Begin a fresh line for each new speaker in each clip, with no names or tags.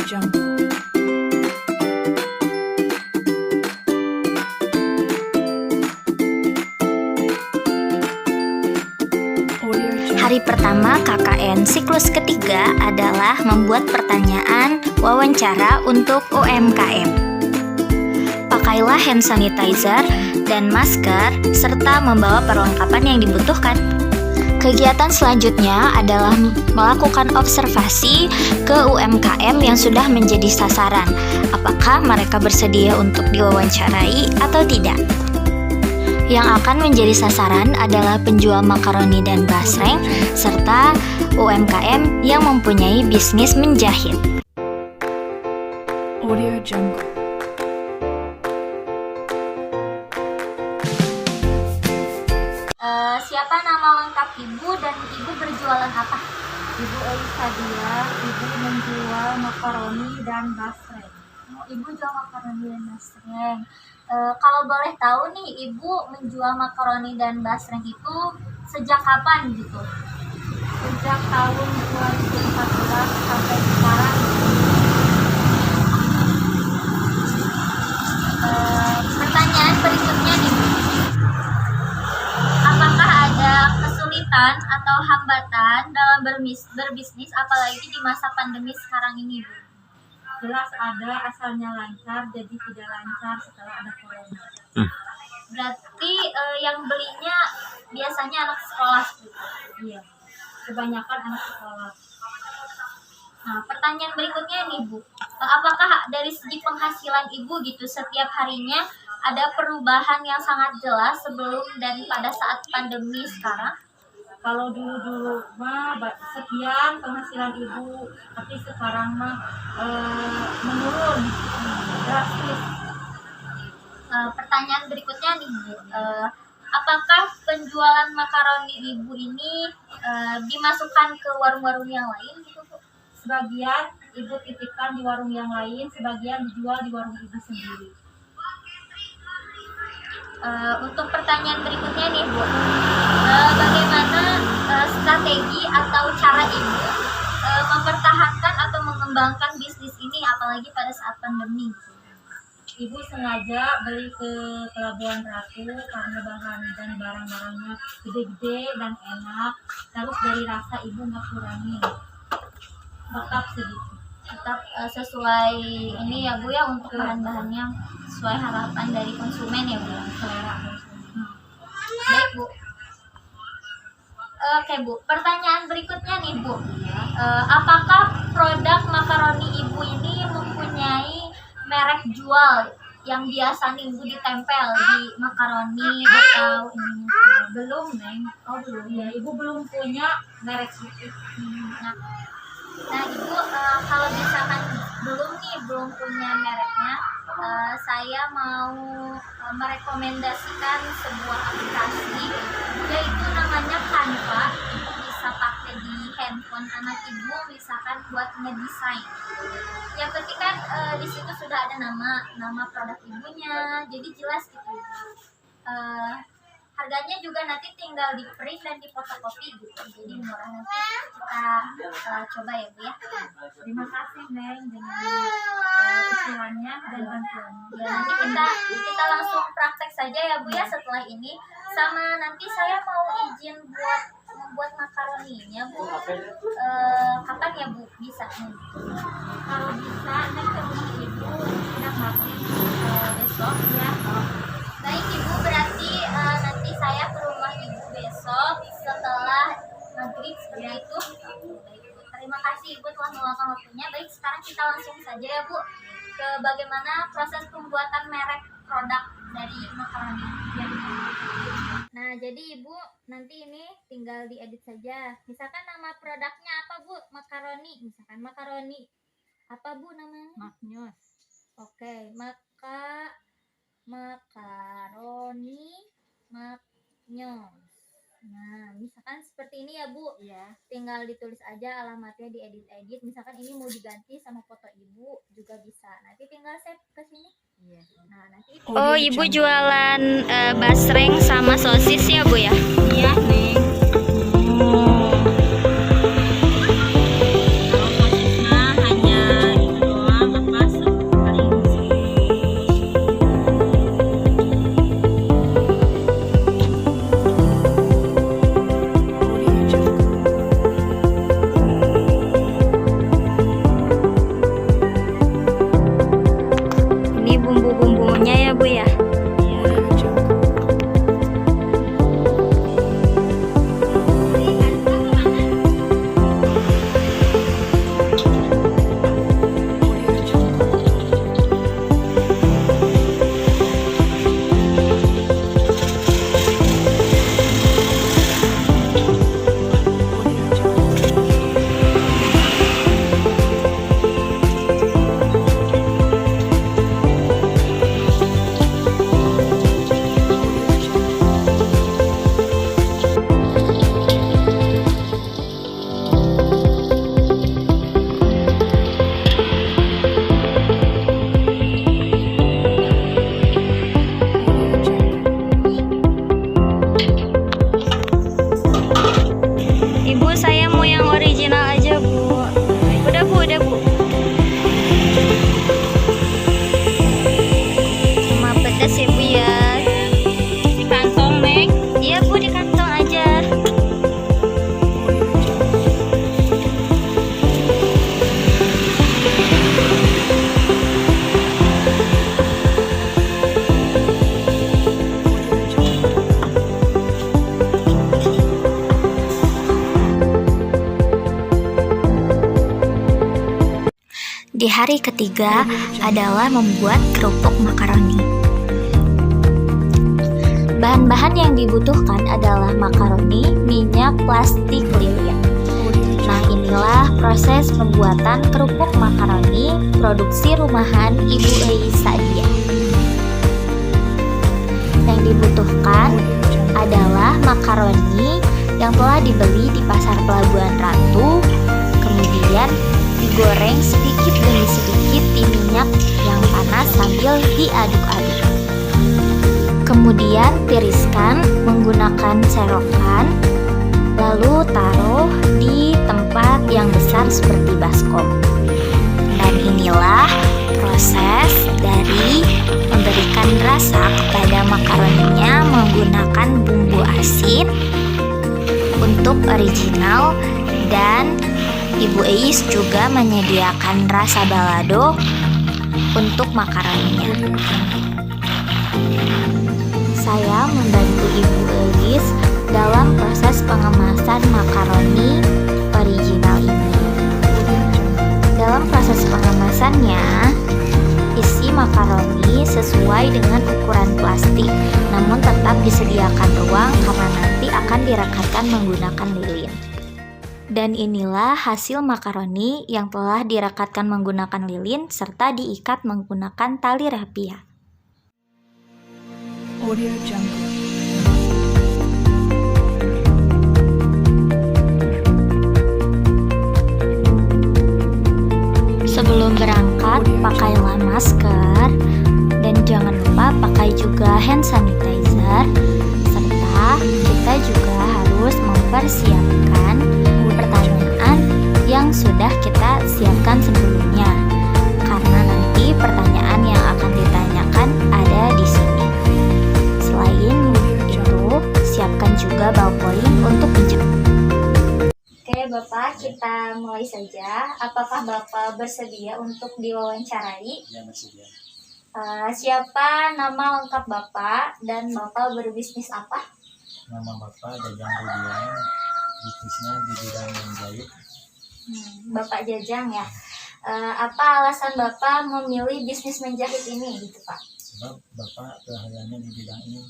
Jungle.
Hari pertama KKN siklus ketiga adalah membuat pertanyaan wawancara untuk UMKM. Pakailah hand sanitizer dan masker serta membawa perlengkapan yang dibutuhkan. Kegiatan selanjutnya adalah melakukan observasi ke UMKM yang sudah menjadi sasaran. Apakah mereka bersedia untuk diwawancarai atau tidak? Yang akan menjadi sasaran adalah penjual makaroni dan basreng serta UMKM yang mempunyai bisnis menjahit.
Audio Jungle.
Siapa nama lengkap Ibu dan Ibu berjualan apa?
Ibu Elisa Dia, Ibu menjual makaroni dan basreng.
Ibu jual makaroni dan basreng. Kalau boleh tahu nih, Ibu menjual makaroni dan basreng itu sejak kapan gitu?
Sejak tahun 2014 sampai sekarang.
Pertanyaan berikutnya nih, Bu. Apakah ada kesulitan atau hambatan dalam berbisnis apalagi di masa pandemi sekarang ini, Bu?
Jelas ada, asalnya lancar jadi tidak lancar setelah ada corona.
Berarti yang belinya biasanya anak sekolah gitu.
Iya, kebanyakan anak sekolah.
Nah, pertanyaan berikutnya nih, Bu. Apakah dari segi penghasilan Ibu gitu setiap harinya ada perubahan yang sangat jelas sebelum dan pada saat pandemi sekarang?
Kalau dulu mah sekian penghasilan ibu, tapi sekarang mah menurun drastis.
Pertanyaan berikutnya nih, Bu. Apakah penjualan makaroni Ibu ini dimasukkan ke warung-warung yang lain gitu, Bu?
Sebagian ibu titipkan di warung yang lain, sebagian dijual di warung ibu sendiri.
Untuk pertanyaan berikutnya nih, Bu, bagaimana strategi atau cara Ibu mempertahankan atau mengembangkan bisnis ini apalagi pada saat pandemi?
Ibu sengaja beli ke Pelabuhan Ratu karena bahan dan barang-barangnya gede-gede dan enak. Terus dari rasa ibu nggak kurangin, tetap segitu.
Tetap sesuai ini ya, Bu, ya, untuk bahan-bahannya sesuai harapan dari konsumen ya, Bu, selera konsumen. Baik, Bu. Oke, Bu, pertanyaan berikutnya nih, Bu. Apakah produk makaroni Ibu ini mempunyai merek jual yang biasa nih Ibu ditempel di makaroni atau ini?
Belum, Neng.
Oh, belum.
Ya, ibu belum punya merek itu.
Nah, Ibu, kalau misalkan belum punya mereknya, saya mau merekomendasikan sebuah aplikasi, yaitu namanya Canva. Ibu bisa pakai di handphone anak Ibu, misalkan buat ngedesain. Yang penting kan di situ sudah ada nama produk Ibunya, jadi jelas gitu. Harganya juga nanti tinggal di print dan di fotokopi gitu, jadi murah. Nanti kita coba ya, Bu, ya.
Terima kasih, Neng, dengan usulannya dan bantuannya.
Ya, nanti kita langsung praktek saja ya, Bu, ya, setelah ini. Sama nanti saya mau izin buat membuat makaroninya, Bu. Kapan ya, Bu, bisa nih?
Kalau bisa, Neng ke rumah ibu tidak mati besok ya.
Baik, Ibu, berarti nanti saya ke rumah Ibu besok setelah maghrib seperti itu. Baik, Bu. Terima kasih Ibu telah meluangkan waktunya. Baik, sekarang kita langsung saja ya, Bu, ke bagaimana proses pembuatan merek produk dari makaroni. Ya. Nah, jadi Ibu nanti ini tinggal diedit saja. Misalkan nama produknya apa, Bu? Makaroni. Misalkan makaroni. Apa, Bu, namanya?
Magnos.
Oke, makaroni magnos. Nah, misalkan seperti ini ya, Bu.
Iya.
Tinggal ditulis aja alamatnya, diedit-edit. Misalkan ini mau diganti sama foto Ibu juga bisa. Nanti tinggal save ke sini.
Iya.
Nah, nanti
Oh,
Ibu jualan basreng sama sosis ya, Bu, ya?
Iya, Neng. Kalau sosisnya hanya itu
Di hari ketiga adalah membuat kerupuk makaroni. Bahan-bahan yang dibutuhkan adalah makaroni, minyak, plastik lilin. Nah, inilah proses pembuatan kerupuk makaroni produksi rumahan Ibu Eis Sadia. Yang dibutuhkan adalah makaroni yang telah dibeli di pasar Pelabuhan Ratu, kemudian digoreng sedikit demi sedikit di minyak yang panas sambil diaduk-aduk. Kemudian tiriskan menggunakan serokan, lalu taruh di tempat yang besar seperti baskom. Dan inilah proses dari memberikan rasa kepada makaroninya menggunakan bumbu asin untuk original, dan Ibu Eis juga menyediakan rasa balado untuk makaroninya. Saya membantu Ibu Eis dalam proses pengemasan makaroni original ini. Dalam proses pengemasannya, isi makaroni sesuai dengan ukuran plastik, namun tetap disediakan ruang karena nanti akan direkatkan menggunakan lilin. Dan inilah hasil makaroni yang telah direkatkan menggunakan lilin serta diikat menggunakan tali rapia.
Audio Jungle.
Sebelum berangkat, pakailah masker dan jangan lupa pakai juga hand sanitizer, serta kita juga harus mempersiapkan pertanyaan yang sudah kita siapkan sebelumnya, karena nanti pertanyaan yang akan ditanyakan ada di sini. Selain itu, siapkan juga ballpoint untuk menjawab. Oke Bapak, kita mulai saja. Apakah Bapak bersedia untuk diwawancarai?
Ya, bersedia.
Siapa nama lengkap Bapak dan Bapak berbisnis apa?
Nama Bapak Jajang Rudian, bisnisnya di bidang menjahit.
Bapak Jajang ya. Apa alasan Bapak memilih bisnis menjahit ini gitu Pak?
Sebab Bapak keahliannya di bidang ini.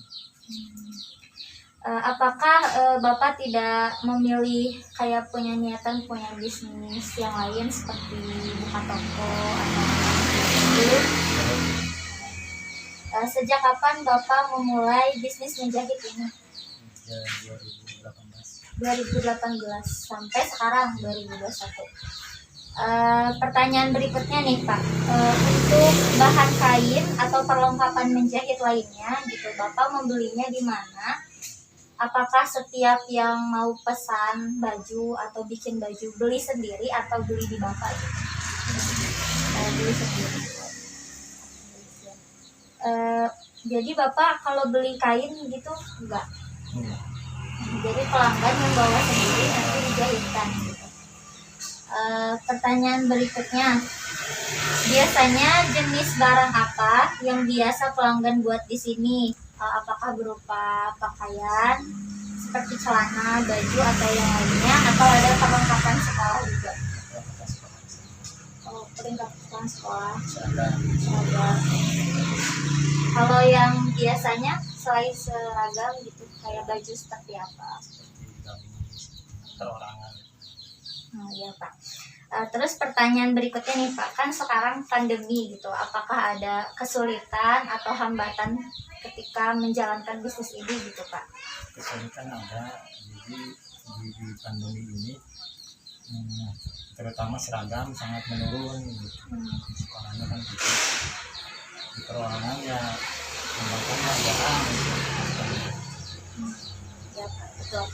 Apakah Bapak tidak memilih kayak punya niatan punya bisnis yang lain seperti buka toko atau gitu? Sejak kapan Bapak memulai bisnis menjahit ini?
Sejak
2018 sampai sekarang 2021. Pertanyaan berikutnya nih Pak, untuk bahan kain atau perlengkapan menjahit lainnya gitu, Bapak membelinya di mana? Apakah setiap yang mau pesan baju atau bikin baju beli sendiri atau beli di Bapak gitu? Beli sendiri. Jadi Bapak kalau beli kain gitu enggak? Jadi pelanggan yang bawa sendiri nanti dijahitkan gitu. Pertanyaan berikutnya, biasanya jenis barang apa yang biasa pelanggan buat di sini? Apakah berupa pakaian seperti celana, baju atau yang lainnya, atau ada perlengkapan sekolah juga? Perlengkapan sekolah. Seragam. Kalau yang biasanya selain seragam gitu, kayak baju seperti apa?
seperti gamis, perorangan.
Ya Pak. Terus pertanyaan berikutnya nih Pak, kan sekarang pandemi gitu, apakah ada kesulitan atau hambatan ketika menjalankan bisnis ini gitu Pak?
Kesulitan ada, jadi di pandemi ini terutama seragam sangat menurun gitu. Di sekolahnya kan gitu. Di perorangan ya hambatan jarang gitu.
Ya Pak, betul.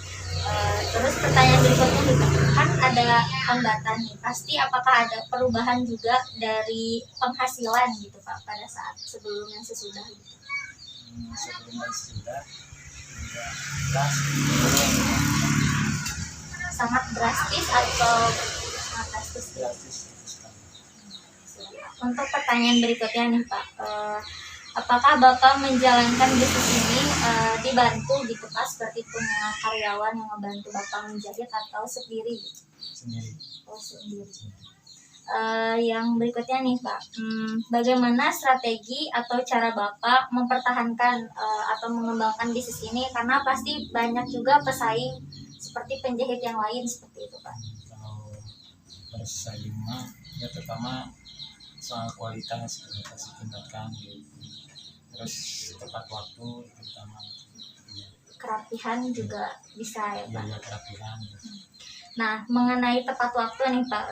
Terus pertanyaan berikutnya nih Pak, kan ada hambatan nih, pasti apakah ada perubahan juga dari penghasilan gitu Pak pada saat sebelum dan sesudah gitu?
Sebelum dan sesudah tidak drastis,
Sangat drastis atau sangat drastis?
drastis sekali.
Untuk pertanyaan berikutnya nih Pak, apakah Bapak menjalankan bisnis ini dibantu gitu Pak, seperti punya karyawan yang membantu Bapak menjahit atau sendiri?
Sendiri.
Oh sendiri. yang berikutnya nih Pak, bagaimana strategi atau cara Bapak mempertahankan atau mengembangkan bisnis ini, karena pasti banyak juga pesaing seperti penjahit yang lain seperti itu Pak.
Kalau bersaing mah ya pertama soal kualitas harus ditingkatkan gitu. Terus tepat waktu terutama
Kerapihan juga bisa ya Pak.
biaya kerapihan gitu.
Nah, mengenai tepat waktu nih Pak,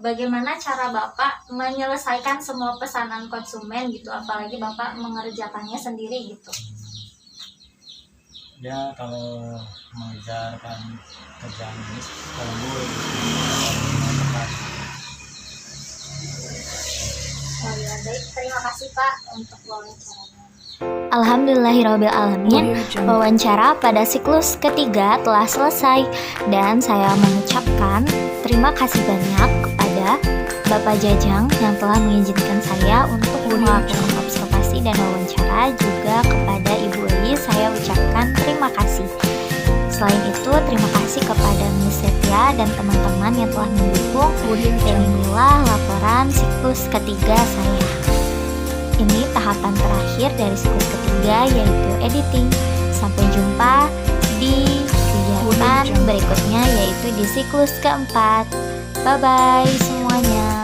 bagaimana cara Bapak menyelesaikan semua pesanan konsumen gitu, apalagi Bapak mengerjakannya sendiri gitu?
Ya kalau mengerjakan kerjaan ini lembur tepat.
Oh ya, baik, terima kasih Pak untuk wawancaranya. Alhamdulillahirrabbilalamin, wawancara pada siklus ketiga telah selesai dan saya mengucapkan terima kasih banyak kepada Bapak Jajang yang telah mengizinkan saya untuk melakukan observasi dan wawancara, juga kepada Ibu Eli saya ucapkan terima kasih. Selain itu, terima kasih kepada Miss Setia dan teman-teman yang telah mendukung, dan inilah laporan siklus ketiga saya. Ini tahapan terakhir dari siklus ketiga, yaitu editing. Sampai jumpa di kegiatan berikutnya, yaitu di siklus keempat. Bye-bye semuanya.